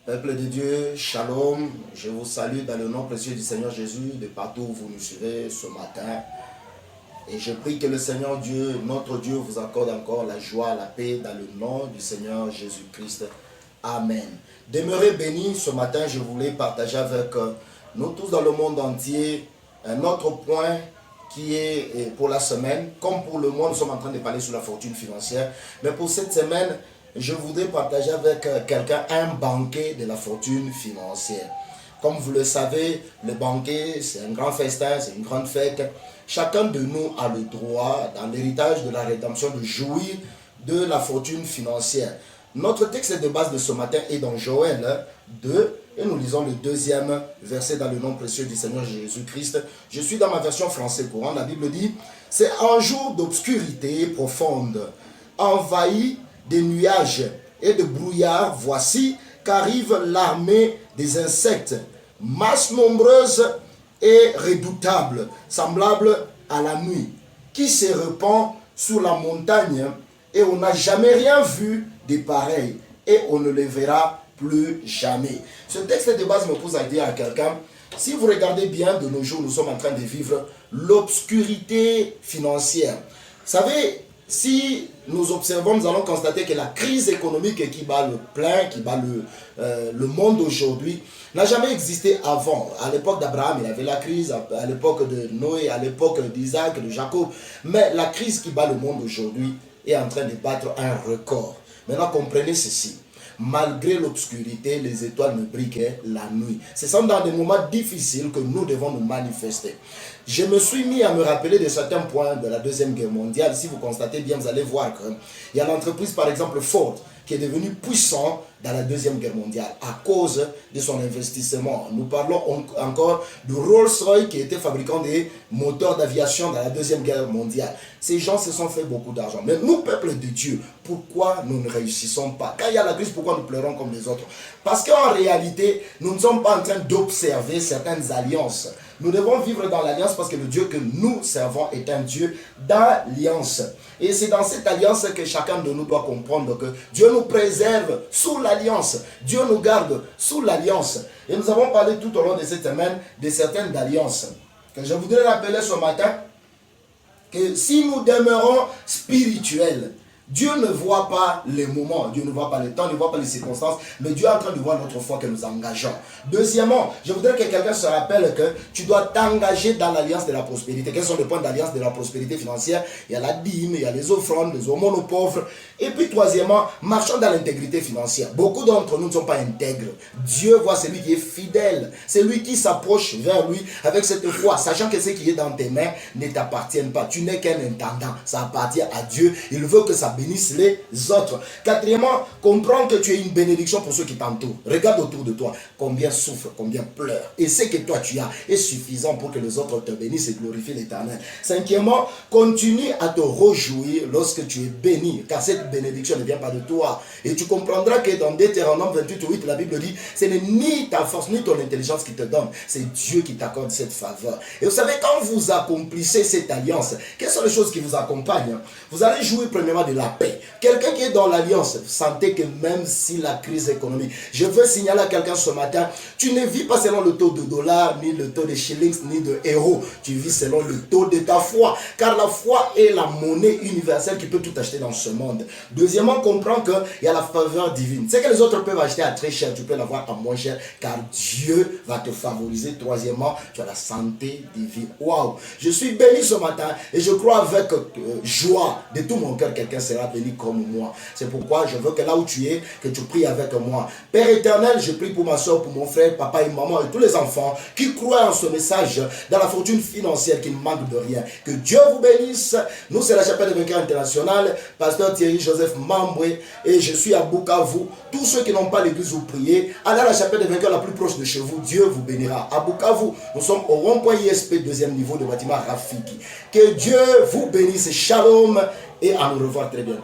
Peuple de Dieu, shalom, je vous salue dans le nom précieux du Seigneur Jésus, de partout où vous nous suivez ce matin. Et je prie que le Seigneur Dieu, notre Dieu, vous accorde encore la joie, la paix dans le nom du Seigneur Jésus-Christ. Amen. Demeurez bénis, ce matin, je voulais partager avec nous tous dans le monde entier un autre point qui est pour la semaine. Comme pour le mois, nous sommes en train de parler sur la fortune financière. Mais pour cette semaine, je voudrais partager avec quelqu'un un banquet de la fortune financière. Comme vous le savez, le banquet, c'est un grand festin, c'est une grande fête. Chacun de nous a le droit, dans l'héritage de la rédemption, de jouir de la fortune financière. Notre texte de base de ce matin est dans Joël 2, et nous lisons le deuxième verset dans le nom précieux du Seigneur Jésus-Christ. Je suis dans ma version français courant. La Bible dit, « C'est un jour d'obscurité profonde, envahi des nuages et de brouillard, voici qu'arrive l'armée des insectes, masse nombreuse et redoutable, semblable à la nuit, qui se répand sur la montagne, et on n'a jamais rien vu de pareil, et on ne le verra plus jamais. » Ce texte de base me pose à dire à quelqu'un, si vous regardez bien, de nos jours, nous sommes en train de vivre l'obscurité financière. Vous savez, si nous observons, nous allons constater que la crise économique qui bat le plein, qui bat le monde aujourd'hui, n'a jamais existé avant. À l'époque d'Abraham, il y avait la crise, à l'époque de Noé, à l'époque d'Isaac, de Jacob. Mais la crise qui bat le monde aujourd'hui est en train de battre un record. Maintenant, comprenez ceci. Malgré l'obscurité, les étoiles ne brillent que la nuit. Ce sont dans des moments difficiles que nous devons nous manifester. Je me suis mis à me rappeler de certains points de la Deuxième Guerre mondiale. Si vous constatez bien, vous allez voir qu'il y a l'entreprise, par exemple, Ford, qui est devenue puissante dans la Deuxième Guerre mondiale à cause de son investissement. Nous parlons encore de Rolls-Royce qui était fabricant des moteurs d'aviation dans la Deuxième Guerre mondiale. Ces gens se sont fait beaucoup d'argent. Mais nous, peuple de Dieu, pourquoi nous ne réussissons pas? Quand il y a la crise, pourquoi nous pleurons comme les autres? Parce qu'en réalité, nous ne sommes pas en train d'observer certaines alliances. Nous devons vivre dans l'alliance parce que le Dieu que nous servons est un Dieu d'alliance. Et c'est dans cette alliance que chacun de nous doit comprendre que Dieu nous préserve sous l'alliance. Dieu nous garde sous l'alliance. Et nous avons parlé tout au long de cette semaine de certaines alliances. Que je voudrais rappeler ce matin que si nous demeurons spirituels, Dieu ne voit pas les moments, Dieu ne voit pas le temps, ne voit pas les circonstances, mais Dieu est en train de voir notre foi que nous engageons. Deuxièmement, je voudrais que quelqu'un se rappelle que tu dois t'engager dans l'alliance de la prospérité. Quels sont les points d'alliance de la prospérité financière? Il y a la dîme, il y a les offrandes, les aumônes aux pauvres. Et puis troisièmement, marchons dans l'intégrité financière. Beaucoup d'entre nous ne sont pas intègres. Dieu voit celui qui est fidèle, celui qui s'approche vers lui avec cette foi, sachant que ce qui est dans tes mains ne t'appartient pas. Tu n'es qu'un intendant, ça appartient à Dieu. Il veut que ça bénisse les autres. Quatrièmement, comprends que tu es une bénédiction pour ceux qui t'entourent. Regarde autour de toi, combien souffrent, combien pleurent. Et ce que toi tu as est suffisant pour que les autres te bénissent et glorifient l'Éternel. Cinquièmement, continue à te réjouir lorsque tu es béni, car cette bénédiction ne vient pas de toi. Et tu comprendras que dans Deutéronome 28:8, la Bible dit, ce n'est ni ta force ni ton intelligence qui te donne, c'est Dieu qui t'accorde cette faveur. Et vous savez, quand vous accomplissez cette alliance, quelles sont les choses qui vous accompagnent? Vous allez jouir premièrement de la paix. Quelqu'un qui est dans l'alliance, sentez que même si la crise économique, je veux signaler à quelqu'un ce matin, tu ne vis pas selon le taux de dollars, ni le taux de shillings, ni de euros. Tu vis selon le taux de ta foi. Car la foi est la monnaie universelle qui peut tout acheter dans ce monde. Deuxièmement, comprends qu'il y a la faveur divine. C'est que les autres peuvent acheter à très cher, tu peux l'avoir à moins cher, car Dieu va te favoriser. Troisièmement, tu as la santé divine. Waouh! Je suis béni ce matin et je crois avec joie de tout mon cœur, quelqu'un sera béni comme moi. C'est pourquoi je veux que là où tu es, que tu pries avec moi. Père éternel, je prie pour ma soeur, pour mon frère, papa et maman et tous les enfants qui croient en ce message, dans la fortune financière qui ne manque de rien. Que Dieu vous bénisse. Nous, c'est la Chapelle des Vainqueurs Internationale, pasteur Thierry Joseph Mamboué, et je suis à Bukavu. Tous ceux qui n'ont pas l'église, vous priez. Allez à la Chapelle des Vainqueurs la plus proche de chez vous. Dieu vous bénira. À Bukavu, nous sommes au rond-point ISP, deuxième niveau de bâtiment Rafiki. Que Dieu vous bénisse. Shalom et à nous revoir très bientôt.